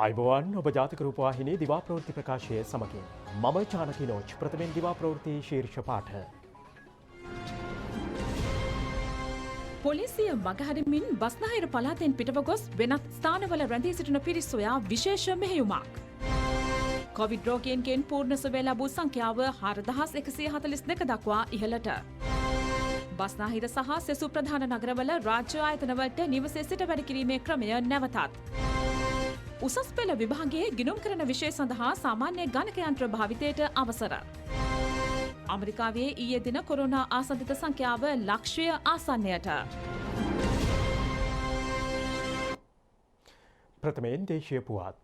අයිබෝවන් ඔබ ජාතික රූපවාහිනී දිවා ප්‍රවෘත්ති ප්‍රකාශයේ සමගින් මම චානකිනෝච් ප්‍රථමයෙන් දිවා ප්‍රවෘත්ති ශීර්ෂ පාඨ. පොලිසිය මගහැරමින් බස්නාහිර පළාතෙන් පිටව ගොස් වෙනත් ස්ථානවල රැඳී සිටින පිරිස් සොයා විශේෂ මෙහෙයුමක්. කොවිඩ් රෝගීන්ගෙන් පූර්ණ සුවය ලැබූ සංඛ්‍යාව 4142 දක්වා ඉහළට. බස්නාහිර සහ සෙසු ප්‍රධාන නගරවල රාජ්‍ය ආයතනවලට නිවසේ සිට වැඩ කිරීමේ ක්‍රමය නැවතත්. උසස් පෙළ විභාගයේ ගිණුම් කරන විෂය සඳහා සාමාන්‍ය ගණක යන්ත්‍ර භාවිතයට අවසර. ඇමරිකාවේ ඊයේ දින කොරෝනා ආසන්නිත සංඛ්‍යාව ලක්ෂය ආසන්නයට. ප්‍රථමයෙන් දේශීය පුවත්.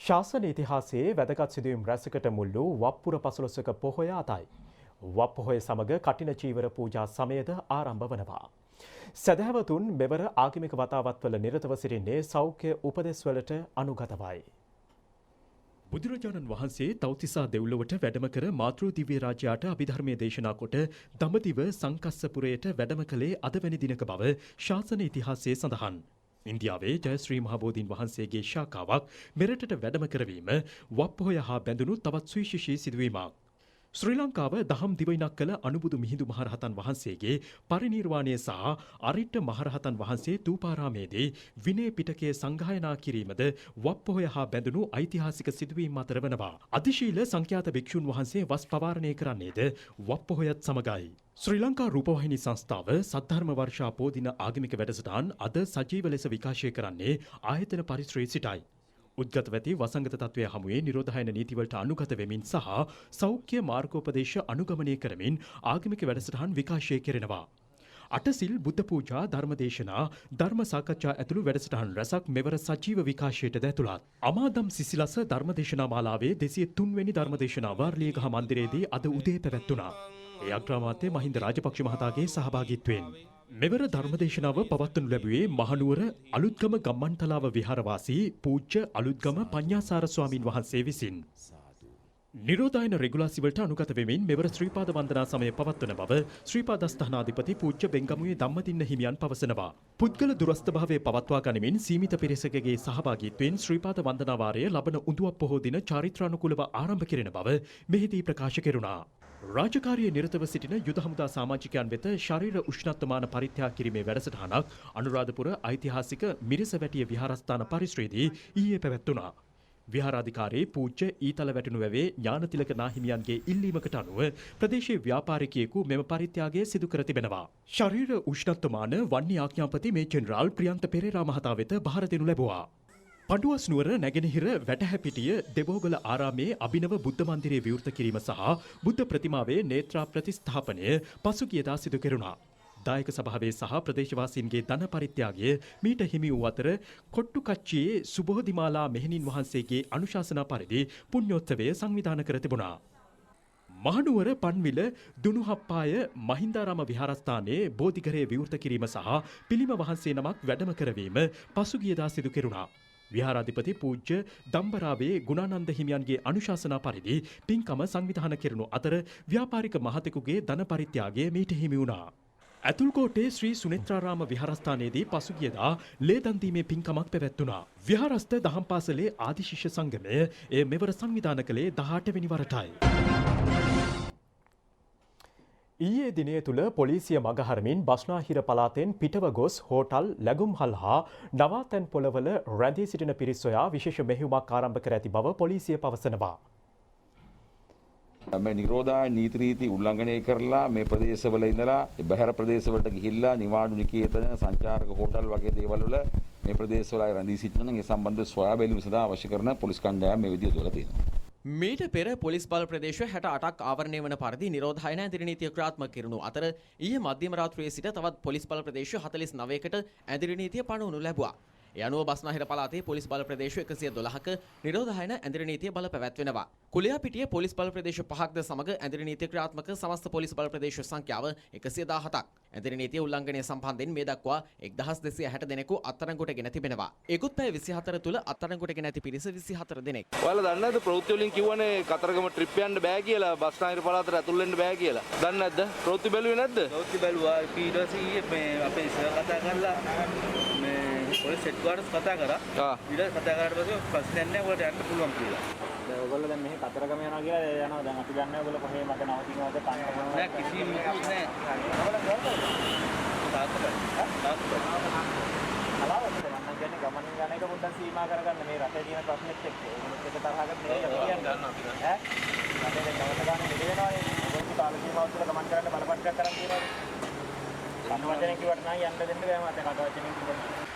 ශාසන ඉතිහාසයේ වැදගත් සිදුවීම් රැසකට මුල් වූ වප්පුර පසළොස්වක පොහොය අතයි. වප් පොහොය සමග කටින චීවර පූජා සමයද ආරම්භ වනවා. සැදැහැවතුන් මෙවර ආගමික වතාවත්වල නිරතව සිටින්නේ සෞඛ්‍ය උපදෙස්වලට අනුගතවයි. බුදුරජාණන් වහන්සේ තව්තිසා දෙව්ලොවට වැඩම කර මාතෘ දිව්‍ය රාජ්‍යයට අභිධර්මයේ දේශනා කොට දඹදිව සංකස්සපුරයට වැඩම කළේ අදවැනි දිනක බව ශාසන ඉතිහාසයේ සඳහන්. ඉන්දියාවේ ජයශ්‍රී මහබෝධීන් වහන්සේගේ ශාඛාවක් මෙරටට වැඩම කරවීම වප් පොහොය හා බැඳුණු තවත් සුවිශේෂී සිදුවීමක්. ශ්‍රී ලංකාව දහම් දිවයිනක් කළ අනුබුදු මිහිඳු මහරහතන් වහන්සේගේ පරිනිර්වාණය සහ අරිට්ඨ මහරහතන් වහන්සේ තූපාරාමේදී විනය පිටකය සංගායනා කිරීමද වප් පොහොය හා බැඳුණු ඓතිහාසික සිදුවීම් අතර වනවා. අධිශීල සංඛ්‍යාත භික්ෂුන් වහන්සේ වස් පවාරණය කරන්නේද වප් පොහොයත් සමගයි. ශ්‍රී ලංකා රූපවාහිනී සංස්ථාව සද්ධර්ම වර්ෂා පෝදින ආගමික වැඩසටහන් අද සජීව ලෙස විකාශය කරන්නේ ආයතන පරිශ්‍රයේ සිටයි. උද්ගත වැති වසංගත තත්ත්වය හමුවේ නිරෝධායන නීතිවලට අනුගත වෙමින් සහ සෞඛ්‍ය මාර්ගෝපදේශ අනුගමනය කරමින් ආගමික වැඩසටහන් විකාශය කෙරෙනවා. අටසිල් බුද්ධ පූජා ධර්මදේශනා ධර්ම සාකච්ඡා ඇතුළු වැඩසටහන් රැසක් මෙවර සජීව විකාශයටද ඇතුළත්. අමාදම් සිසිලස ධර්මදේශනා මාලාවේ 203 වෙනි ධර්මදේශනා වාර්ලියගහ මන්දිරයේදී අද උදේ පැවැත්වුණා. ඒ අග්‍රාමාත්‍ය මහින්ද රාජපක්ෂ මහතාගේ සහභාගීත්වයෙන් මෙවර ධර්මදේශනාව පවත්වනු ලැබුවේ මහනුවර අලුත්ගම ගම්මන්තලාව විහාරවාසී පූජ්‍ය අලුත්ගම පඤ්ඤාසාර ස්වාමින් වහන්සේ විසින්. නිරෝධායන රෙගුලාසිවලට අනුගත වෙමින් මෙවර ශ්‍රීපාද වන්දනා සමය පවත්වන බව ශ්‍රීපාදස්ථානාධිපති පූජ්‍ය බෙන්ගමුවේ ධම්මදින්න හිමියන් පවසනවා. පුද්ගල දුරස්ථභාවය පවත්වා ගනිමින් සීමිත පිරිසකගේ සහභාගීත්වයෙන් ශ්‍රීපාද වන්දනා වාරය ලබන උඳුවප් පොහෝ දින චාරිත්‍රානුකූලව ආරම්භ කෙරෙන බව මෙහිදී ප්‍රකාශ කෙරුණා. රාජකාරියේ නිරතව සිටින යුද හමුදා සමාජිකයන් වෙත ශරීර උෂ්ණත්වමාන පරිත්‍යාග කිරීමේ වැඩසටහනක් අනුරාධපුර ඓතිහාසික මිරිසවැටිය විහාරස්ථාන පරිශ්‍රයේදී ඊයේ පැවැත්වුණා. විහාරාධිකාරී පූජ්‍ය ඊතල වැටුණු වැවේ ඥානතිලක නාහිමියන්ගේ ඉල්ලීමකට අනුව ප්‍රදේශීය ව්‍යාපාරිකයෙකු මෙම පරිත්‍යාගය සිදු කර තිබෙනවා. ශරීර උෂ්ණත්වමාන වන්‍ය ආඥාපති මේ ජෙනරාල් ප්‍රියන්ත පෙරේරා මහතා වෙත බහර දෙනු ලැබුවා. පඬුවස් නුවර නැගෙනහිර වැටහැපිටිය දෙවෝගල ආරාමේ අභිනව බුද්ධ මන්දිරය විවෘත කිරීම සහ බුද්ධ ප්‍රතිමාවේ නේත්‍රා ප්‍රතිස්ථාපනය පසුගියදා සිදු කෙරුණා. දායක සභාවේ සහ ප්‍රදේශවාසීන්ගේ ධන පරිත්‍යාගය මීට හිමි වූ අතර කොට්ටුකච්චියේ සුබෝධිමාලා මෙහෙණින් වහන්සේගේ අනුශාසනා පරිදි පුණ්‍යෝත්සවය සංවිධානය කර තිබුණා. මහනුවර පන්විල දුනුහප්පාය මහින්දාරාම විහාරස්ථානයේ බෝධිඝරය විවෘත කිරීම සහ පිළිම වහන්සේ නමක් වැඩම කරවීම පසුගියදා සිදු කෙරුණා. විහාරාධිපති පූජ්‍ය දම්බරාවේ ගුණානන්ද හිමියන්ගේ අනුශාසනා පරිදි පින්කම සංවිධානය කෙරුණු අතර ව්‍යාපාරික මහතෙකුගේ ධන පරිත්‍යාගය මීට හිමි වුණා. ඇතුල්කෝටේ ශ්‍රී සුනේත්‍රාරාම විහාරස්ථානයේදී පසුගියදා ලේදන් දීමේ පින්කමක් පැවැත්වුණා. විහාරස්ථ දහම් පාසලේ ආදි ශිෂ්‍ය සංගමය එය මෙවර සංවිධානය කළේ 18 වෙනි වරටයි. ඊයේ දිනය තුළ පොලිසිය මගහරමින් බස්නාහිර පළාතෙන් පිටව ගොස් හෝටල් ලැගුම්හල් හා නවාතැන් පොළවල රැඳී සිටින පිරිස් සොයා විශේෂ මෙහෙයුමක් ආරම්භ කර ඇති බව පොලිසිය පවසනවා. මේ නිරෝධායන නීති රීති උල්ලංඝනය කරලා මේ ප්‍රදේශවල ඉඳලා බහැර ප්‍රදේශවලට ගිහිල්ලා නිවාඩු නිකේතන සංචාරක හෝටල් වගේ දේවල් වල මේ ප්‍රදේශවල රැඳී සිටින ඒ සම්බන්ධ සොයා බැලීම සඳහා අවශ්‍ය කරන පොලිස් කණ්ඩායම මේ විදිහට යොදලා තියෙනවා. මීට පෙර පොලිස් බල ප්‍රදේශ 68ක් ආවරණය වන පරිදි නිරෝධායන ඇඳිරි නීතිය ක්‍රියාත්මක කෙරුණු අතර ඊයේ මධ්‍යම රාත්‍රියේ සිට තවත් පොලිස් බල ප්‍රදේශ 49කට ඇඳිරි නීතිය පනවනු ලැබුවා. ඒ අනුව බස්නාහිර පළාතේ පොලිස් බල ප්‍රදේශ 112ක නිරෝධායන ඇඳිරි නීතිය බල පැවැත්වෙනවා. කුලියාපිටිය පොලිස් බල ප්‍රදේශ 5ක්ද සමග ඇඳිරි නීතිය ක්‍රියාත්මක සමස්ත පොලිස් බල ප්‍රදේශ සංඛ්‍යාව 117ක්. ඇඳිරි නීතිය උල්ලංඝනය සම්බන්ධයෙන් මේ දක්වා 1260 දෙනෙකු අත්අඩංගුවට ගෙන තිබෙනවා. ඒකුත් පැය 24 තුල අත්අඩංගුවට ගෙන ඇති පිරිස 24 දෙනෙක්. ඔයාලා දන්නේ නැද්ද ප්‍රවෘත්ති වලින් කියවනේ කතරගම ට්‍රිප් යන්න බෑ කියලා බස්නාහිර පළාතට ඇතුල් වෙන්න බෑ කියලා. දන්නේ නැද්ද? ප්‍රවෘත්ති බැලුවේ නැද්ද? ප්‍රවෘත්ති බැලුවා. ඊට පස්සේ මේ අපේ සර් කතා කරලා මේ පොලිස් හෙඩ් ක්වාටර්ස් කතා කරා. ඊට කතා කරාට පස්සේ ප්‍රශ්නයක් නැහැ ඔයාලට යන්න පුළුවන් කියලා. දැන් ඔයගොල්ලෝ දැන් මෙහි කතරගම යනවා කියලා යනවා. දැන් අපි දන්නේ ඔයගොල්ලෝ කොහේ මත නවතිනවද කන්න මොනවද? නෑ කිසිම මුකුත් නෑ. අලාවද මම කියන්නේ ගමනින් යන එක පොඩ්ඩක් සීමා කරගන්න මේ රටේ තියෙන ප්‍රශ්නෙත් එක්ක. ඒගොල්ලොත් එක තරහකට නෙවෙයි අපි කියන්නේ. ඈ රටේ දැන් නවත ගන්න ඉඩ වෙනවානේ. ඔයගොල්ලෝ කාල සීමාව තුළ ගමන් කරන්න බලපත්‍රයක් කරන් තියෙනවානේ. කන වචනෙන් කිව්වට නම් යන්න දෙන්න බෑ මත කන වචනෙන් කිව්වොත්.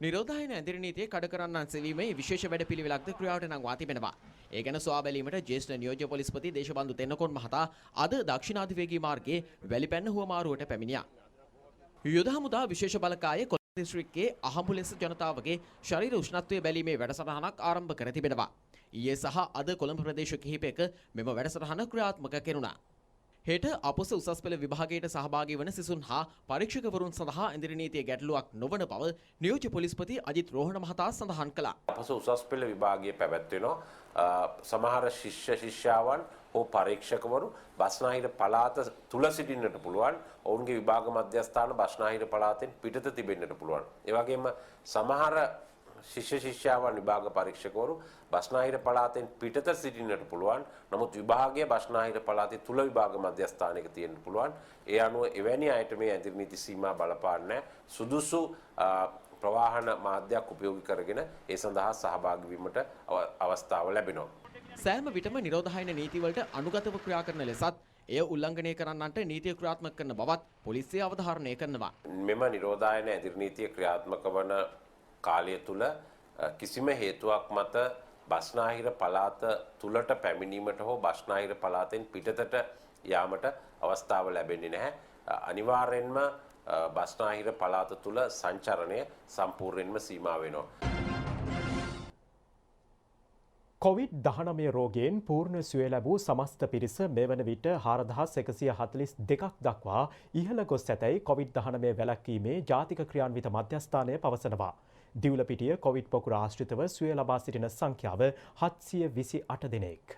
නිරෝධායන ඇඳිරි නීතිය කඩ කරන්නන් සෙවීමේ විශේෂ වැඩපිළිවෙලක්ද ක්‍රියාවට නංවා තිබෙනවා. ඒ ගැන සොයා බැලීමට ජ්‍යෙෂ්ඨ නියෝජ්‍ය පොලිස්පති දේශබන්දු තෙන්නකෝන් මහතා අද දක්ෂිණාධිවේගී මාර්ගයේ වැලිපැන්න හුවමාරුවට පැමිණියා. යුද හමුදා විශේෂ බලකායේ කොළඹ දිස්ත්‍රික්කයේ අහඹු ලෙස ජනතාවගේ ශරීර උෂ්ණත්වය බැලීමේ වැඩසටහනක් ආරම්භ කර තිබෙනවා. ඊයේ සහ අද කොළඹ ප්‍රදේශ කිහිපයක මෙම වැඩසටහන ක්‍රියාත්මක කෙරුණා. හෙට අපොස උසස් පෙළ විභාගයට සහභාගී වන සිසුන් හා පරීක්ෂකවරුන් සඳහා ඇඳිරි නීතිය ගැටලුවක් නොවන බව නියෝජ්‍ය පොලිස්පති අජිත් රෝහණ මහතා සඳහන් කළා. අපොස උසස් පෙළ විභාගයේ පැවැත්වෙනවා සමහර ශිෂ්‍ය ශිෂ්‍යාවන් හෝ පරීක්ෂකවරු බස්නාහිර පළාත තුල සිටින්නට පුළුවන්. ඔවුන්ගේ විභාග මධ්‍යස්ථාන බස්නාහිර පළාතෙන් පිටත තිබෙන්නට පුළුවන්. ඒ වගේම සමහර ශිෂ්‍ය ශිෂ්‍යාවන් විභාග පරීක්ෂකවරු බස්නාහිර පළාතෙන් පිටත සිටින්නට පුළුවන්. නමුත් විභාගයේ බස්නාහිර පළාතේ තුල විභාග මධ්‍යස්ථානයක තියෙන්න පුළුවන්. ඒ අනුව එවැනි අයට මේ ඇඳිරි නීති සීමා බලපාන්නේ සුදුසු ප්‍රවාහන මාධ්‍යයක් උපයෝගී කරගෙන ඒ සඳහා සහභාගී වීමට අවස්ථාව ලැබෙනවා. සෑම විටම නිරෝධායන නීතිවලට අනුගතව ක්‍රියා කරන ලෙසත් එය උල්ලංඝනය කරන්නන්ට නීතිය ක්‍රියාත්මක කරන බවත් පොලිසිය අවධාරණය කරනවා. මෙම නිරෝධායන ඇඳිරි නීතිය ක්‍රියාත්මක වන කාලය තුල කිසිම හේතුවක් මත බස්නාහිර පළාත තුලට පැමිණීමට හෝ බස්නාහිර පළාතෙන් පිටතට යාමට අවස්ථාව ලැබෙන්නේ නැහැ. අනිවාර්යෙන්ම බස්නාහිර පළාත තුල සංචරණය සම්පූර්ණයෙන්ම සීමා වෙනවා. COVID-19 රෝගයෙන් පූර්ණ සුවය ලැබූ සමස්ත පිරිස මෙවන විට 4142ක් දක්වා ඉහළ ගොස් ඇතැයි COVID-19 වැළැක්වීමේ ජාතික ක්‍රියාන්විත මධ්‍යස්ථානය පවසනවා. දිවුලපිටිය කොවිඩ් පොකුර ආශ්‍රිතව සුවය ලබා සිටින සංඛ්‍යාව 728 දෙනෙක්.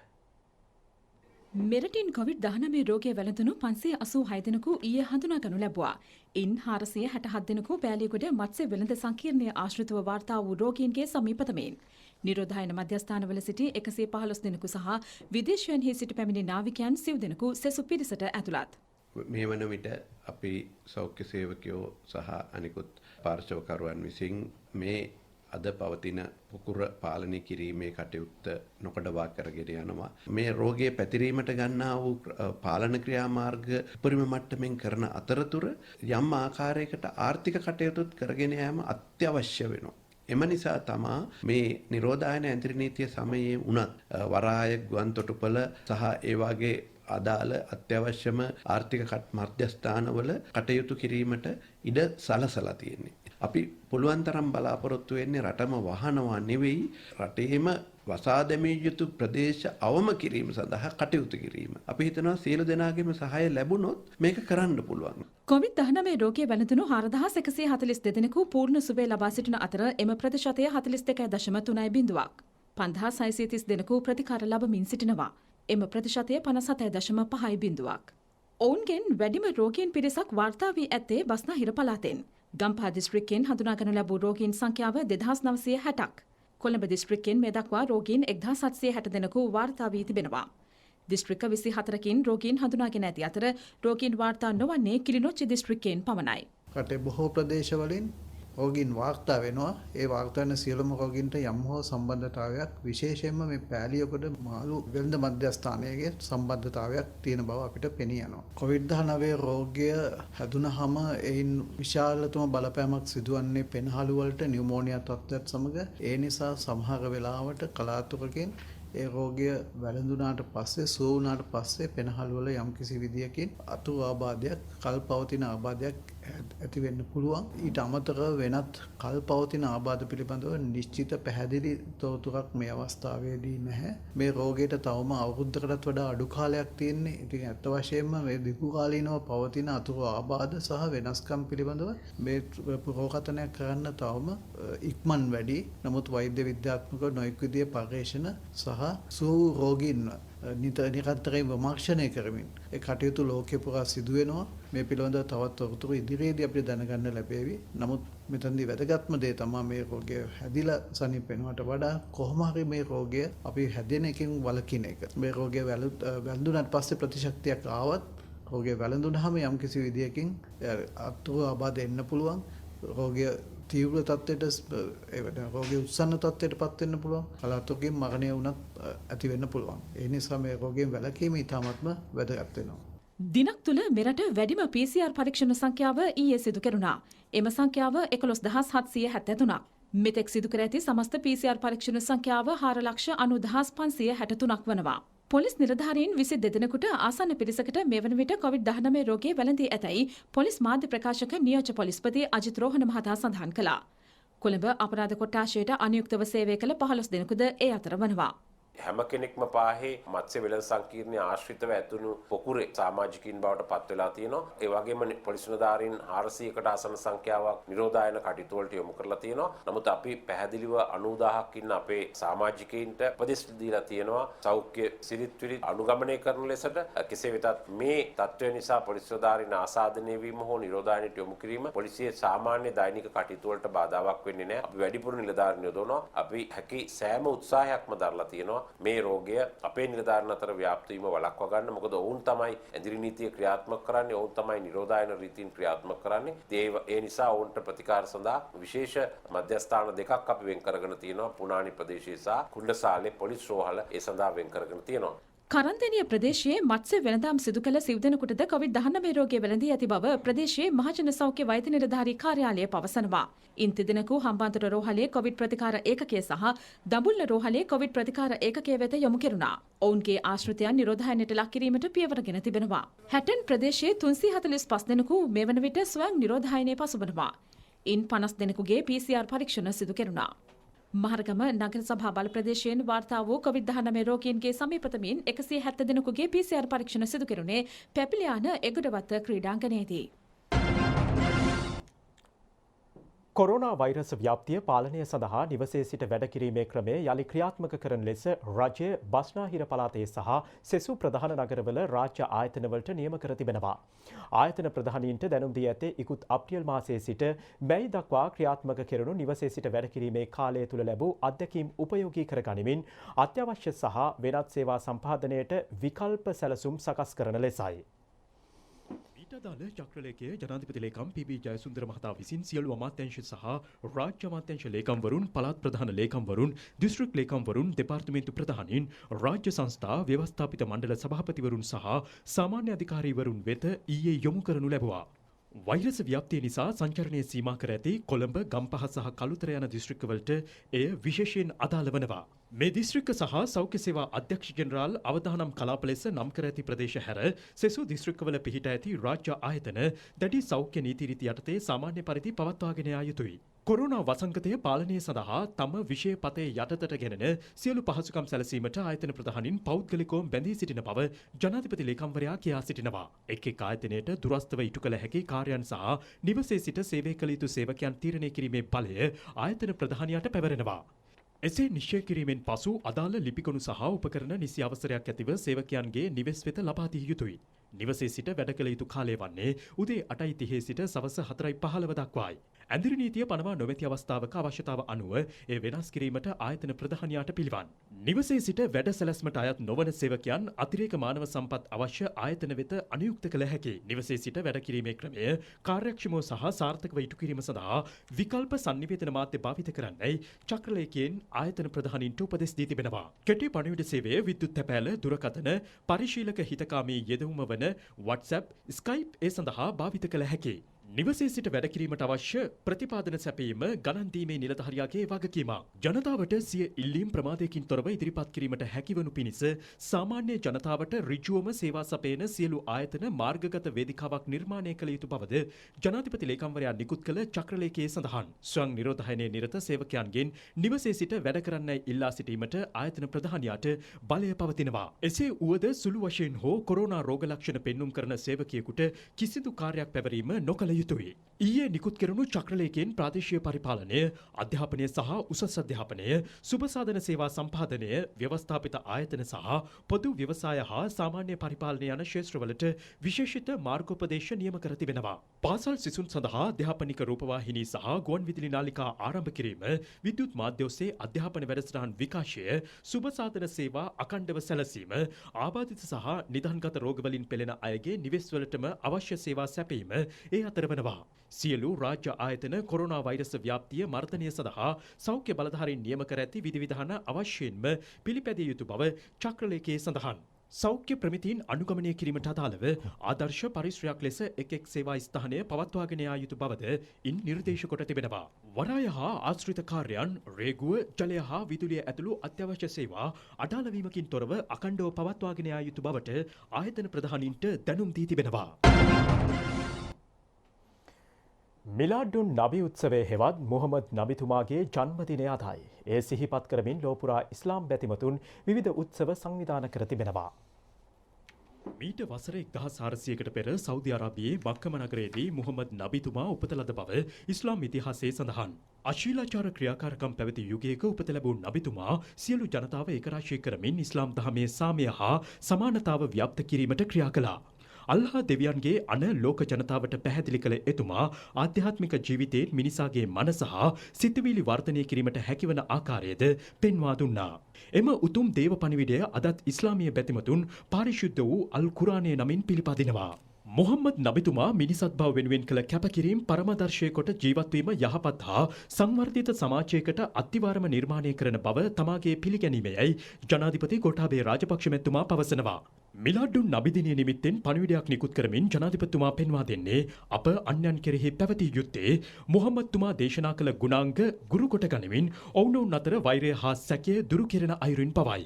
මෙරටින් COVID-19 රෝගය වැළඳුණු 586 දෙනෙකු ඊයේ හඳුනාගනු ලැබුවා. ඉන් 467 දෙනෙකු පෑලියගොඩ මත්ස්‍ය වෙළඳ සංකීර්ණය ආශ්‍රිතව වාර්තා වූ රෝගීන්ගේ සමීපතමෙන්. නිරෝධායන මධ්‍යස්ථානවල සිටි 115 දෙනෙකු සහ විදේශයන්හි සිටි පැමිණි නාවිකයන් 90 දෙනෙකු සෙසු පිරිසට ඇතුළත්. මේ වන විට අපි සෞඛ්‍ය සේවකයෝ සහ අනිකුත් පාර්ශවකරුවන් විසින් මේ අද පවතින පුකුර පාලනය කිරීමේ කටයුත්ත නොකඩවා කරගෙන යනවා. මේ රෝගය පැතිරීමට ගන්නා වූ පාලන ක්‍රියාමාර්ග උපරිම මට්ටමින් කරන අතරතුර යම් ආකාරයකට ආර්ථික කටයුතුත් කරගෙන යාම අත්‍යවශ්‍ය වෙනවා. එම නිසා තමා මේ නිරෝධායන ඇඳිරි නීතිය සමයේ වුණත් වරාය ගුවන් තොටුපළ සහ ඒ වගේ අදාළ අත්‍යවශ්‍යම ආර්ථික මධ්‍යස්ථානවල කටයුතු කිරීමට ඉඩ සලසලා තියෙන්නේ. අපි පුළුවන් තරම් බලාපොරොත්තු වෙන්නේ රටම වහනවා නෙවෙයි රටේම වසා දැමිය යුතු ප්‍රදේශ අවම කිරීම සඳහා කටයුතු කිරීම. අපි හිතනවා සියලු දෙනාගේම සහාය ලැබුණොත් මේක කරන්න පුළුවන්. COVID-19 රෝගය වැළඳුණු 4142 දෙනෙකු පූර්ණ සුවය ලබා සිටින අතර එම ප්‍රතිශතය 42.3%ක්. 5630 දෙනෙකු ප්‍රතිකාර ලබමින් සිටිනවා. එම ප්‍රතිශතය 57.5%ක්. ඔවුන්ගෙන් වැඩිම රෝගීන් පිරිසක් වාර්තා වී ඇත්තේ බස්නාහිර පළාතෙන්. ගම්පහ දිස්ත්‍රික්කයෙන් හඳුනාගනු ලැබූ රෝගීන් සංඛ්‍යාව 2960ක්. කොළඹ දිස්ත්‍රික්කයෙන් මේ දක්වා රෝගීන් 1760 දෙනෙකු වාර්තා වී තිබෙනවා. දිස්ත්‍රික්ක 24කින් රෝගීන් හඳුනාගෙන ඇති අතර රෝගීන් වාර්තා නොවන්නේ කිලිනොච්චි දිස්ත්‍රික්කයෙන් පමණයි. රටේ බොහෝ ප්‍රදේශවලින් රෝගීන් වාර්තා වෙනවා. ඒ වාර්තා වෙන සියලුම රෝගීන්ට යම් හෝ සම්බන්ධතාවයක් විශේෂයෙන්ම මේ පෑලියගොඩ මාළු වෙළඳ මධ්‍යස්ථානයේ සම්බන්ධතාවයක් තියෙන බව අපිට පෙනී යනවා. COVID-19 රෝගය හැදුනහම එයින් විශාලතම බලපෑමක් සිදුවන්නේ පෙනහළු වලට නියුමෝනියා තත්ත්වයක් සමග. ඒ නිසා සමහර වෙලාවට කලාතුරකින් ඒ රෝගය වැළඳුනාට පස්සේ සුව වුණාට පස්සේ පෙනහළු වල යම්කිසි විදියකින් අතු ආබාධයක් කල්පවතින ආබාධයක් ඇති වෙන්න පුළුවන්. ඊට අමතරව වෙනත් කල්පවතින ආබාධ පිළිබඳව නිශ්චිත පැහැදිලි තොරතුරක් මේ අවස්ථාවේදී නැහැ. මේ රෝගයට තවම අවුරුද්දකටත් වඩා අඩු කාලයක් තියෙන්නේ. ඉතින් ඇත්ත වශයෙන්ම මේ දීර්ඝකාලීනව පවතින අතුරු ආබාධ සහ වෙනස්කම් පිළිබඳව මේ ප්‍රෝකතනය කරන්න තවම ඉක්මන් වැඩි. නමුත් වෛද්‍ය විද්‍යාත්මක නොයෙක් විදියේ පරීක්ෂණ සහ සුව රෝගීන් නිරන්තරයෙන් විමර්ශනය කරමින් ඒ කටයුතු ලෝකෙ පුරා සිදු වෙනවා. මේ පිළිබඳව තවත් තොරතුරු ඉදිරියේදී අපිට දැනගන්න ලැබෙවි. නමුත් මෙතනදී වැදගත්ම දේ තමයි මේ රෝගය හැදිලා සනීප වෙනවට වඩා කොහොම හරි මේ රෝගය අපි හැදෙන එකෙන් වළකින එක. මේ රෝගය වැළඳුනට පස්සේ ප්‍රතිශක්තියක් ආවත් රෝගය වැළඳුනහම යම්කිසි විදියකින් අතුරු ආබාධ එන්න පුළුවන්. රෝගය තීව්‍ර තත්ත්වයට රෝගය උත්සන්න තත්ත්වයට පත් වෙන්න පුළුවන්. කලාතුරකින් මරණය වුණත් ඇති වෙන්න පුළුවන්. ඒ නිසා මේ රෝගයෙන් වැළකීම ඉතාමත්ම වැදගත් වෙනවා. දිනක් තුළ මෙරට වැඩිම PCR පරීක්ෂණ සංඛ්‍යාව ඊයේ සිදු කෙරුණා. එම සංඛ්‍යාව 11773ක්. මෙතෙක් සිදු කර ඇති සමස්ත PCR පරීක්ෂණ සංඛ්‍යාව 4,90,563ක් වනවා. පොලිස් නිලධාරීන් 22 දෙනෙකුට ආසන්න පිරිසකට මේ වන විට COVID-19 රෝගය වැළඳී ඇතැයි පොලිස් මාධ්‍ය ප්‍රකාශක නියෝජ්‍ය පොලිස්පති අජිත් රෝහණ මහතා සඳහන් කළා. කොළඹ අපරාධ කොට්ටාශයට අනියුක්තව සේවය කළ 15 දෙනෙකුද ඒ අතර වනවා. හැම කෙනෙක්ම පාහේ මත්ස්‍ය වෙළඳ සංකීර්ණයේ ආශ්‍රිතව ඇතුණු පොකුරේ සමාජිකින් බවට පත් වෙලා තියෙනවා. ඒ වගේම පොලිස් නිලධාරීන් 400කට ආසන්න සංඛ්‍යාවක් නිරෝධායන කටයුතු වලට යොමු කරලා තියෙනවා. නමුත් අපි පැහැදිලිව 90000ක් ඉන්න අපේ සමාජිකයින්ට උපදෙස් දීලා තියෙනවා. සෞඛ්‍ය සිරිත් විරිත් අනුගමනය කරන ලෙසට කෙසේ වෙතත් මේ තත්ත්වය නිසා පොලිස් නිලධාරීන් ආසාදනය වීම හෝ නිරෝධායනයට යොමු කිරීම පොලිසියේ සාමාන්‍ය දෛනික කටයුතු වලට බාධාවක් වෙන්නේ නැහැ. අපි වැඩිපුර නිලධාරීන් යොදවනවා. අපි හැකි සෑම උත්සාහයක්ම දරලා තියෙනවා. මේ රෝගය අපේ නිලධාරීන් අතර ව්‍යාප්ත වීම වළක්වා ගන්න. මොකද ඔවුන් තමයි ඇඳිරි නීතිය ක්‍රියාත්මක කරන්නේ, ඔවුන් තමයි නිරෝධායන රීතීන් ක්‍රියාත්මක කරන්නේ. ඒ නිසා ඔවුන්ට ප්‍රතිකාර සඳහා විශේෂ මධ්‍යස්ථාන දෙකක් අපි වෙන් කරගෙන තියෙනවා. පුනානි ප්‍රදේශයේ සහ කුණ්ඩසාලේ පොලිස් රෝහල ඒ සඳහා වෙන් කරගෙන තියෙනවා. කරන්තෙනිය ප්‍රදේශයේ මත්ස්‍ය වෙළඳාම් සිදු කළ සිව් දෙනෙකුටද COVID-19 රෝගය වැළඳී ඇති බව ප්‍රදේශයේ මහජන සෞඛ්‍ය වෛද්‍ය නිලධාරී කාර්යාලය පවසනවා. ඉන් තිදෙනෙකු හම්බන්තොට රෝහලේ COVID ප්‍රතිකාර ඒකකය සහ දඹුල්ල රෝහලේ COVID ප්‍රතිකාර ඒකකය වෙත යොමු කෙරුණා. ඔවුන්ගේ ආශ්‍රිතයන් නිරෝධායනයට ලක් කිරීමට පියවරගෙන තිබෙනවා. හැටන් ප්‍රදේශයේ 345 දෙනෙකු මේ වන විට ස්වයං නිරෝධායනයේ පසුබනවා. ඉන් 50 දෙනෙකුගේ PCR පරීක්ෂණ සිදු කෙරුණා. මහරගම නගර සභා බල ප්‍රදේශයෙන් වාර්තා වූ COVID-19 රෝගීන්ගේ සමීපතමින් 170 දෙනෙකුගේ PCR පරීක්ෂණ සිදු කෙරුණේ පැපිලියාන එගොඩවත්ත ක්‍රීඩාංගණයේදී. කොරෝනා වෛරස් ව්‍යාප්තිය පාලනය සඳහා නිවසේ සිට වැඩ කිරීමේ ක්‍රමය යළි ක්‍රියාත්මක කරන ලෙස රජය බස්නාහිර පළාතේ සහ සෙසු ප්‍රධාන නගරවල රාජ්‍ය ආයතනවලට නියම කර තිබෙනවා. ආයතන ප්‍රධානීන්ට දැනුම් දී ඇත්තේ ඉකුත් අප්‍රේල් මාසයේ සිට මැයි දක්වා ක්‍රියාත්මක කෙරුණු නිවසේ සිට වැඩ කිරීමේ කාලය තුල ලැබූ අත්දැකීම් උපයෝගී කර ගනිමින් අත්‍යවශ්‍ය සහ වෙනත් සේවා සම්පාදනයට විකල්ප සැලසුම් සකස් කරන ලෙසයි. දාල චක්‍රලේඛයේ ජනාධිපති ලේකම් පී.බී. ජයසුන්දර මහතා විසින් සියලු අමාත්‍යාංශ සහ රාජ්‍ය අමාත්‍යාංශ ලේකම්වරුන්, පළාත් ප්‍රධාන ලේකම්වරුන්, දිස්ත්‍රික් ලේකම්වරුන්, දෙපාර්තමේන්තු ප්‍රධානීන්, රාජ්‍ය සංස්ථා ව්‍යවස්ථාපිත මණ්ඩල සභාපතිවරුන් සහ සාමාන්‍ය අධිකාරීවරුන් වෙත ඊයේ යොමු කරනු ලැබුවා. වෛරස් ව්‍යාප්තිය නිසා සංචරණය සීමා කර ඇති කොළඹ, ගම්පහ සහ කළුතර යන දිස්ත්‍රික්කවලට එය විශේෂයෙන් අදාළ වනවා. මේ දිස්ත්‍රික්ක සහ සෞඛ්‍ය සේවා අධ්‍යක්ෂ ජෙනරාල් අවදානම් කලාප ලෙස නම් කර ඇති ප්‍රදේශ හැර සෙසු දිස්ත්‍රික්කවල පිහිට ඇති රාජ්‍ය ආයතන දැඩි සෞඛ්‍ය නීති රීති යටතේ සාමාන්‍ය පරිදි පවත්වාගෙන යා යුතුයි. කොරෝනා වසංගතය පාලනය සඳහා තම විෂය පතේ යටතට ගෙනෙන සියලු පහසුකම් සැලසීමට ආයතන ප්‍රධානීන් පෞද්ගලිකව බැඳී සිටින බව ජනාධිපති ලේකම්වරයා කියා සිටිනවා. එක් එක් ආයතනයට දුරස්තව ඉටු කළ හැකි කාර්යයන් සහ නිවසේ සිට සේවය කළ යුතු සේවකයන් තීරණය කිරීමේ බලය ආයතන ප්‍රධානියාට පැවරෙනවා. එසේ නිශ්චය කිරීමෙන් පසු අදාළ ලිපිගොනු සහ උපකරණ නිසි අවසරයක් ඇතිව සේවකයන්ගේ නිවෙස් වෙත ලබා දිය යුතුයි. නිවසේ සිට වැඩ කළ යුතු කාලය වන්නේ උදේ 8:30 සිට සවස 4:15 දක්වායි. ඇඳිරි නීතිය පනවා නොමැති අවස්ථාවක අවශ්‍යතාව අනුව ඒ වෙනස් කිරීමට ආයතන ප්‍රධානියාට පිළිවන්. නිවසේ සිට වැඩ සැලැස්මට අයත් නොවන සේවකයන් අතිරේක මානව සම්පත් අවශ්‍ය ආයතන වෙත අනුයුක්ත කළ හැකි. නිවසේ සිට වැඩ කිරීමේ ක්‍රමය කාර්යක්ෂමව සහ සාර්ථකව ඉටු කිරීම සඳහා විකල්ප සංනිවේදන මාධ්‍ය භාවිත කරන්නයි චක්‍රලේඛයෙන් ආයතන ප්‍රධානීන්ට උපදෙස් දී තිබෙනවා. කෙටි පණිවිඩ සේවය, විද්‍යුත් තැපෑල, දුරකථන, පරිශීලක හිතකාමී යෙදවුම වන WhatsApp, Skype ඒ සඳහා භාවිත කළ හැකියි. නිවසේ සිට වැඩ කිරීමට අවශ්‍ය ප්‍රතිපාදන සැපයීම ගණන් දීමේ නිලධාරියාගේ වගකීමක්. ජනතාවට සිය ඉල්ලීම් ප්‍රමාදයකින් තොරව ඉදිරිපත් කිරීමට හැකිවනු පිණිස සාමාන්‍ය ජනතාවට ඍජුවම සේවා සපයන සියලු ආයතන මාර්ගගත වේදිකාවක් නිර්මාණය කළ යුතු බවද ජනාධිපති ලේකම්වරයා නිකුත් කළ චක්‍රලේඛයේ සඳහන්. ස්වයං නිරෝධායනයේ නිරත සේවකයන්ගෙන් නිවසේ සිට වැඩ කරන්නයි ඉල්ලා සිටීමට ආයතන ප්‍රධානියාට බලය පවතිනවා. එසේ වුවද සුළු වශයෙන් හෝ කොරෝනා රෝග ලක්ෂණ පෙන්눔 කරන සේවකයෙකුට කිසිදු කාර්යයක් පැවරීම නොකළ යුතුයි. ඊයේ නිකුත් කෙරුණු චක්‍රලේඛයෙන් ප්‍රාදේශීය පරිපාලනය, අධ්‍යාපනය සහ උසස් අධ්‍යාපනය, සුබසාධන සේවා සම්පාදනය, ව්‍යවස්ථාපිත ආයතන සහ පොදු ව්‍යවසාය හා සාමාන්‍ය පරිපාලනය යන ක්ෂේත්‍රවලට විශේෂිත මාර්ගෝපදේශ නියම කර තිබෙනවා. පාසල් සිසුන් සඳහා අධ්‍යාපනික රූපවාහිනී සහ ගුවන් විදුලි නාලිකා ආරම්භ කිරීම, විද්‍යුත් මාධ්‍ය ඔස්සේ අධ්‍යාපන වැඩසටහන් විකාශය, සුබසාධන සේවා අඛණ්ඩව සැලසීම, ආබාධිත සහ නිධන්ගත රෝගවලින් පෙළෙන අයගේ නිවෙස්වලටම අවශ්‍ය සේවා සැපීම ඒ අතර වනවා. සියලු රාජ්‍ය ආයතන කොරෝනා වෛරස් ව්‍යාප්තිය මර්ධනය සඳහා සෞඛ්‍ය බලධාරීන් නියම කර ඇති විධිවිධාන අවශ්‍යයෙන්ම පිළිපැදිය යුතු බව චක්‍රලේඛයේ සඳහන්. සෞඛ්‍ය ප්‍රමිතීන් අනුගමනය කිරීමට අදාළව ආදර්ශ පරිශ්‍රයක් ලෙස එක් සේවා ස්ථානය පවත්වාගෙන යා යුතු බවද ඉන් නිර්දේශ කොට තිබෙනවා. වරාය හා ආශ්‍රිත කාර්යයන්, රේගුව, ජලය හා විදුලිය ඇතුළු අත්‍යවශ්‍ය සේවා අඩාල වීමකින් තොරව අඛණ්ඩව පවත්වාගෙන යා යුතු බවට ආයතන ප්‍රධානීන්ට දැනුම් දී තිබෙනවා. මිලාඩුන් නබි උත්සවයේ හෙවත් මුහමද් නබිතුමාගේ ජන්මදිනය අදයි. ඒ සිහිපත් කරමින් ලෝපුරා ඉස්ලාම් බැතිමතුන් විවිධ උත්සව සංවිධාන කර තිබෙනවා. මීට වසර 1400කට පෙර සෞදි අරාබියේ මක්කම නගරයේදී මුහමද් නබිතුමා උපත ලද බව ඉස්ලාම් ඉතිහාසයේ සඳහන්. අශීලාචාර ක්‍රියාකාරකම් පැවති යුගයක උපත ලැබූ නබිතුමා සියලු ජනතාව ඒකරාශී කරමින් ඉස්ලාම් දහමේ සාමය හා සමානතාව ව්‍යාප්ත කිරීමට ක්‍රියා කළා. අල්ලාහ් දෙවියන්ගේ අන ලෝක ජනතාවට පැහැදිලි කළ එතුමා ආධ්‍යාත්මික ජීවිතයේ මිනිසාගේ මනස හා සිතුවිලි වර්ධනය කිරීමට හැකිවන ආකාරයද පෙන්වා දුන්නා. එම උතුම් දේව පණිවිඩය අදත් ඉස්ලාමීය බැතිමතුන් පාරිශුද්ධ වූ අල් කුරානය නමින් පිළිපදිනවා. මොහම්මද් නබිතුමා මිනිසත් බව වෙනුවෙන් කළ කැපකිරීම පරමදර්ශය කොට ජීවත්වීම යහපත් හා සංවර්ධිත සමාජයකට අත්තිවාරම නිර්මාණය කරන බව තමාගේ පිළිගැනීමයයි ජනාධිපති ගෝඨාභය රාජපක්ෂ මැතිතුමා පවසනවා. මිලාඩුන් නබිදිනය නිමිත්තෙන් පණිවිඩයක් නිකුත් කරමින් ජනාධිපතිතුමා පෙන්වා දෙන්නේ අප අන්‍යයන් කෙරෙහි පැවතිය යුත්තේ මොහම්මද්තුමා දේශනා කළ ගුණාංග ගුරු කොට ගනිමින් ඔවුනොවුන් අතර වෛරය හා සැකය දුරු කෙරෙන අයුරින් පවයි.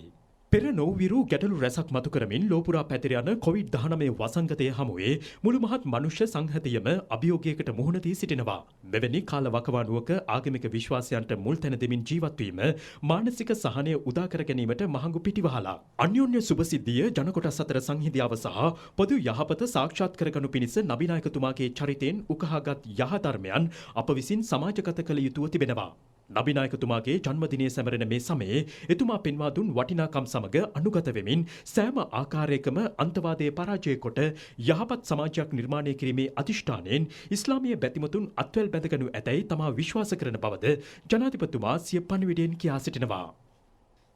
පෙර නොවිරු ගැටලු රැසක් මතු කරමින් ලෝපුරා පැතිර යන COVID-19 වසංගතය හමුවේ මුළු මහත් මනුෂ්‍ය සංහතියම අභියෝගයකට මුහුණ දී සිටිනවා. මෙවැනි කාල වකවානුවක ආගමික විශ්වාසයන්ට මුල් තැන දෙමින් ජීවත් වීම මානසික සහනය උදා කර ගැනීමට මහඟු පිටිවහලා. අන්‍යෝන්‍ය සුබසිද්ධිය ජන කොටස් අතර සංහිඳියාව සහ පොදු යහපත සාක්ෂාත් කරගනු පිණිස නබිනායකතුමාගේ චරිතයෙන් උකහාගත් යහ ධර්මයන් අප විසින් සමාජගත කළ යුතුව තිබෙනවා. නබිනායකතුමාගේ ජන්මදිනය සැමරෙන මේ සමයේ එතුමා පෙන්වා දුන් වටිනාකම් සමග අනුගත වෙමින් සෑම ආකාරයකම අන්තවාදයේ පරාජය කොට යහපත් සමාජයක් නිර්මාණය කිරීමේ අධිෂ්ඨානයෙන් ඉස්ලාමීය බැතිමතුන් අත්වැල් බැඳගනු ඇතැයි තමා විශ්වාස කරන බවද ජනාධිපතිතුමා සිය පණිවිඩයෙන් කියා සිටිනවා.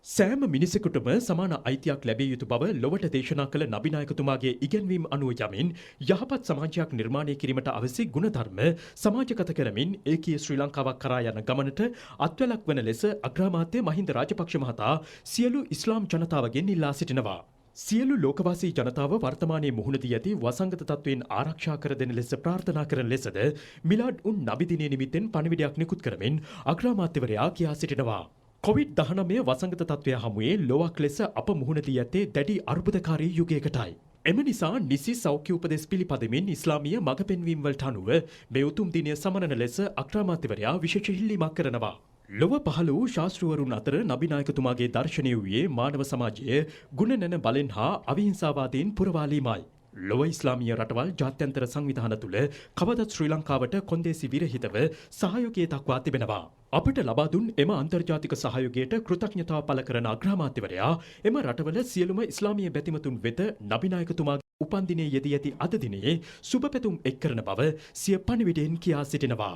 සෑම මිනිසෙකුටම සමාන අයිතියක් ලැබිය යුතු බව ලොවට දේශනා කළ නබිනායකතුමාගේ ඉගැන්වීම් අනුව යමින් යහපත් සමාජයක් නිර්මාණය කිරීමට අවශ්‍ය ගුණධර්ම සමාජගත කරමින් ඒකීය ශ්‍රී ලංකාවක් කරා යන ගමනට අත්වැලක් වන ලෙස අග්‍රාමාත්‍ය මහින්ද රාජපක්ෂ මහතා සියලු ඉස්ලාම් ජනතාවගෙන් ඉල්ලා සිටිනවා. සියලු ලෝකවාසී ජනතාව වර්තමානයේ මුහුණ දී ඇති වසංගත තත්වයෙන් ආරක්ෂා කර දෙන ලෙස ප්‍රාර්ථනා කරන ලෙසද මිලාඩ් උන් නබිදිනය නිමිත්තෙන් පණිවිඩයක් නිකුත් කරමින් අග්‍රාමාත්‍යවරයා කියා සිටිනවා. COVID-19 වසංගත තත්ත්වය හමුවේ ලොවක් ලෙස අප මුහුණ දී ඇත්තේ දැඩි අර්බුදකාරී යුගයකටයි. එම නිසා නිසි සෞඛ්‍ය උපදෙස් පිළිපදමින් ඉස්ලාමීය මඟ පෙන්වීම් වලට අනුව මේ උතුම් දිනය සමනන ලෙස අග්‍රාමාත්‍යවරයා විශේෂ ඉල්ලීමක් කරනවා. ලොව පහළ වූ ශාස්ත්‍රවරුන් අතර නබිනායකතුමාගේ දර්ශනය වූයේ මානව සමාජයේ ගුණ නැන බලෙන් හා අවිහිංසාවාදයෙන් පුරවාලීමයි. ලොව ඉස්ලාමීය රටවල් ජාත්‍යන්තර සංවිධාන තුළ කවදත් ශ්‍රී ලංකාවට කොන්දේසි විරහිතව සහයෝගය දක්වා තිබෙනවා. අපට ලබා දුන් එම අන්තර්ජාතික සහයෝගයට කෘතඥතාව පළ කරන අග්‍රාමාත්‍යවරයා එම රටවල සියලුම ඉස්ලාමීය බැතිමතුන් වෙත නබිනායකතුමාගේ උපන්දිනයේ යෙදී ඇති අද දිනේ සුබ පැතුම් එක් කරන බව සිය පණිවිඩයෙන් කියා සිටිනවා.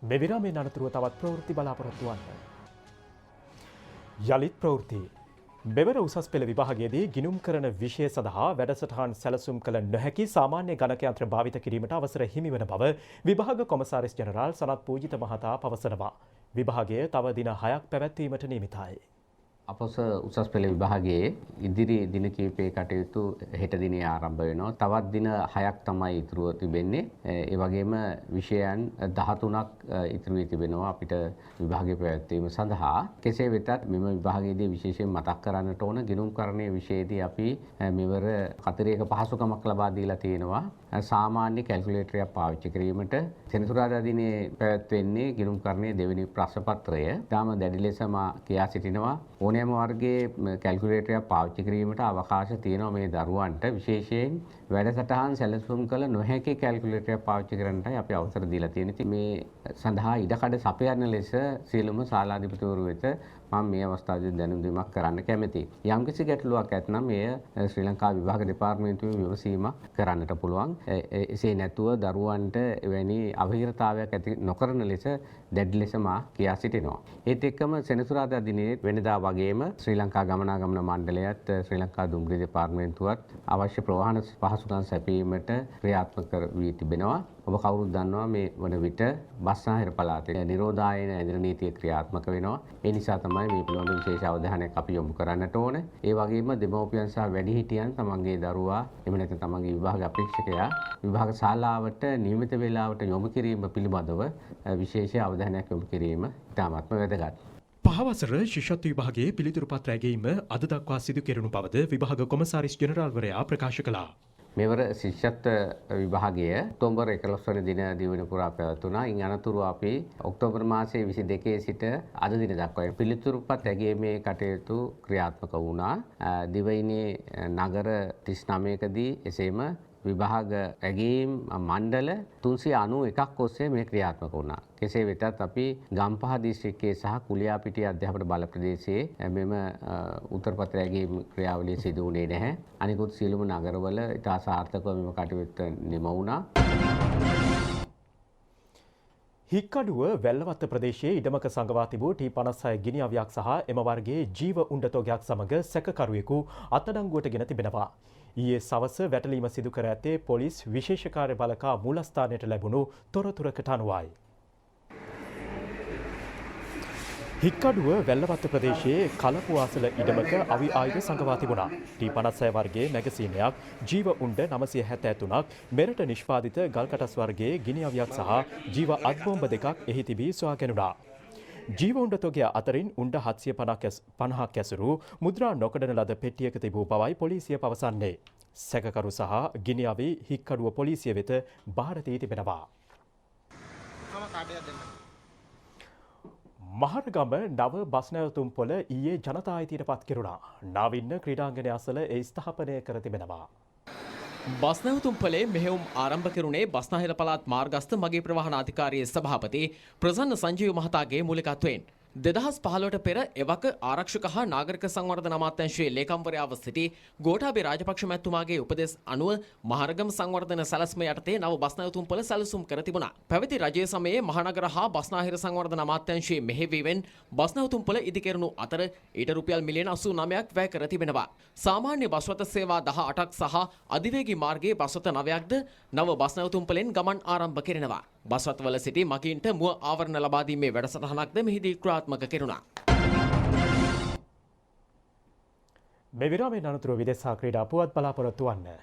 මේ විරාමයෙන් අනතුරුව තවත් ප්‍රවෘත්ති බලාපොරොත්තු වන්න. යලිත් ප්‍රවෘත්ති මෙවර උසස් පෙළ විභාගයේදී ගිණුම් කරන විෂය සඳහා වැඩසටහන් සැලසුම් කළ නොහැකි සාමාන්‍ය ගණක යන්ත්‍ර භාවිත කිරීමට අවසර හිමි වන බව විභාග කොමසාරිස් ජෙනරාල් සනත් පූජිත මහතා පවසනවා. විභාගය තව දින 6ක් පැවැත්වීමට නියමිතයි. අපොස උසස් පෙළ විභාගයේ ඉදිරි දින කිහිපයේ කටයුතු හෙට දිනේ ආරම්භ වෙනවා. තවත් දින 6ක් තමයි ඉතුරුව තිබෙන්නේ. ඒ වගේම විෂයයන් 13ක් ඉතුරු වී තිබෙනවා අපිට විභාගය පැවැත්වීම සඳහා. කෙසේ වෙතත් මෙම විභාගයේදී විශේෂයෙන් මතක් කරන්නට ඕන ගිණුම්කරණයේ විෂයේදී අපි මෙවර කතරයක පහසුකමක් ලබා දීලා තියෙනවා. සාමාන්‍ය කැල්කියුලේටරයක් පාවිච්චි කිරීමට සෙනසුරාදා දිනේ පැවැත්වෙන්නේ ගිණුම්කරණයේ දෙවෙනි ප්‍රශ්න පත්‍රය. ඊටම දැඩි ලෙස මා කියා සිටිනවා ඕනෑම වර්ගයේ කැල්කියුලේටරයක් පාවිච්චි කිරීමට අවකාශ තියෙනවා මේ දරුවන්ට. විශේෂයෙන් වැඩසටහන් සැලසුම් කළ නොහැකි කැල්කියුලේටරයක් පාවිච්චි කරන්නටයි අපි අවසර දීලා තියෙන්නේ. මේ සඳහා ඉඩකඩ සපයන ලෙස සියලුම ශාලාධිපතිවරු වෙත මම මේ අවස්ථාවේදී දැනුම් දීමක් කරන්න කැමැතියි. යම්කිසි ගැටලුවක් ඇතනම් මෙය ශ්‍රී ලංකා විභාග දෙපාර්තමේන්තුවේ විමසීමක් කරන්නට පුළුවන්. එසේ නැතුව දරුවන්ට එවැනි අවහිරතාවයක් ඇති නොකරන ලෙස දැඩි ලෙස මා කියා සිටිනවා. ඒත් එක්කම සෙනසුරාදා දිනේ වෙනදා වගේම ශ්‍රී ලංකා ගමනාගමන මණ්ඩලයත් ශ්‍රී ලංකා දුම්රිය දෙපාර්තමේන්තුවත් අවශ්‍ය ප්‍රවාහන පහසුකම් සැපයීමට ක්‍රියාත්මක වී තිබෙනවා. ඔබ කවුරුත් දන්නවා මේ වන විට බස්නාහිර පළාතේ නිරෝධායන ඇඳින නීතිය ක්‍රියාත්මක වෙනවා. ඒ නිසා තමයි මේ පිළිබඳව විශේෂ අවධානයක් අපි යොමු කරන්නට ඕන. ඒ වගේම දෙමව්පියන් සහ වැඩිහිටියන් තමන්ගේ දරුවා එහෙම නැත්නම් තමන්ගේ විභාග අපේක්ෂකයා විභාග ශාලාවට නියමිත වේලාවට යොමු කිරීම පිළිබඳව විශේෂ අවධානයක් යොමු කිරීම ඉතාමත්ම වැදගත්. පහවසර ශිෂ්‍යත්ව විභාගයේ පිළිතුරු පත්‍ර ඇගීම අද දක්වා සිදු කෙරුණු බවද විභාග කොමසාරිස් ජෙනරාල්වරයා ප්‍රකාශ කළා. මෙවර ශිෂ්‍යත්ව විභාගය ඔක්තෝබර් 11 වන දින දිවයින පුරා පැවැතුණා. ඉන් අනතුරුව අපි ඔක්තෝබර් මාසයේ 22 සිට අද දින දක්වා පිළිතුරු පත් ඇගීමේ කටයුතු ක්‍රියාත්මක වුණා. දිවයිනේ නගර 39කදී එසේම විභාග ඇගීම් මණ්ඩල 391ක් ඔස්සේ මේ ක්‍රියාත්මක වුණා. කෙසේ වෙතත් අපි ගම්පහ දිස්ත්‍රික්කයේ සහ කුලියාපිටිය අධ්‍යාපන බල ප්‍රදේශයේ මෙම උත්තරපත්‍ර ඇගීම් ක්‍රියාවලිය සිදු වුණේ නැහැ. අනිකුත් සියලුම නගරවල ඉතා සාර්ථකව මෙම කටයුත්ත නිම වුණා. හික්කඩුව වැල්ලවත්ත ප්‍රදේශයේ ඉඩමක සංගවා තිබූ T56 ගිනි අවියක් සහ එම වර්ගයේ ජීව උණ්ඩතොගයක් සමග සැකකරුවෙකු අත්අඩංගුවට ගෙන තිබෙනවා. ඊයේ සවස වැටලීම සිදු කර ඇත්තේ පොලිස් විශේෂ කාර්ය බළකා මූලස්ථානයට ලැබුණු තොරතුරකට අනුවයි. හික්කඩුව වැල්ලවත්ත ප්‍රදේශයේ කලපුවාසල ඉඩමක අවි ආයුධ සංගවා තිබුණා. T56 වර්ගයේ මැගසීනයක්, ජීව උණ්ඩ 973ක්, මෙරට නිෂ්පාදිත ගල්කටස් වර්ගයේ ගිනි අවියක් සහ ජීව අත්බෝම්බ දෙකක් එහි තිබී සොයා ගැනුණා. ජීව උණ්ඩ තොගය අතරින් උණ්ඩ 750ක් ඇසුරු මුද්‍රා නොකඩන ලද පෙට්ටියක තිබූ බවයි පොලිසිය පවසන්නේ. සැකකරු සහ ගිනි අවි හික්කඩුව පොලිසිය වෙත බාර දී තිබෙනවා. මහරගම නව බස් නැවතුම් පොළ ඊයේ ජනතා අයිතියට පත් කෙරුණා. නාවින්න ක්‍රීඩාංගණය අසල ඒ ස්ථාපනය කර තිබෙනවා. බස් නැවතුම්පලේ මෙහෙයුම් ආරම්භ කෙරුණේ බස්නාහිර පළාත් මාර්ගස්ථ මගී ප්‍රවාහන අධිකාරියේ සභාපති ප්‍රසන්න සංජීව මහතාගේ මූලිකත්වයෙන් 2015ට පෙර එවක ආරක්ෂක හා නාගරික සංවර්ධන අමාත්‍යාංශයේ ලේකම්වරයාව සිටි ගෝඨාභය රාජපක්ෂ මැතිතුමාගේ උපදෙස් අනුව මහරගම සංවර්ධන සැලැස්ම යටතේ නව බස් නැවතුම්පල සැලසුම් කර තිබුණා. පැවති රජයේ සමයේ මහනගර හා බස්නාහිර සංවර්ධන අමාත්‍යාංශයේ මෙහෙයවීමෙන් බස් නැවතුම්පල ඉදිකරනු අතර ඊට රුපියල් මිලියන 89ක් වැය කර තිබෙනවා. සාමාන්‍ය බස් රථ සේවා 18ක් සහ අධිවේගී මාර්ගයේ බස් රථ 9ක්ද නව බස් නැවතුම්පලෙන් ගමන් ආරම්භ කෙරෙනවා. බස් රථවල සිටි මගීන්ට මුව ආවරණ ලබා දීමේ වැඩසටහනක්ද මෙහිදී ක්‍රියාත්මක කෙරුණා. මේ විරාමයෙන් අනතුරුව විදේශ ක්‍රීඩා පුවත් බලාපොරොත්තු වන්න.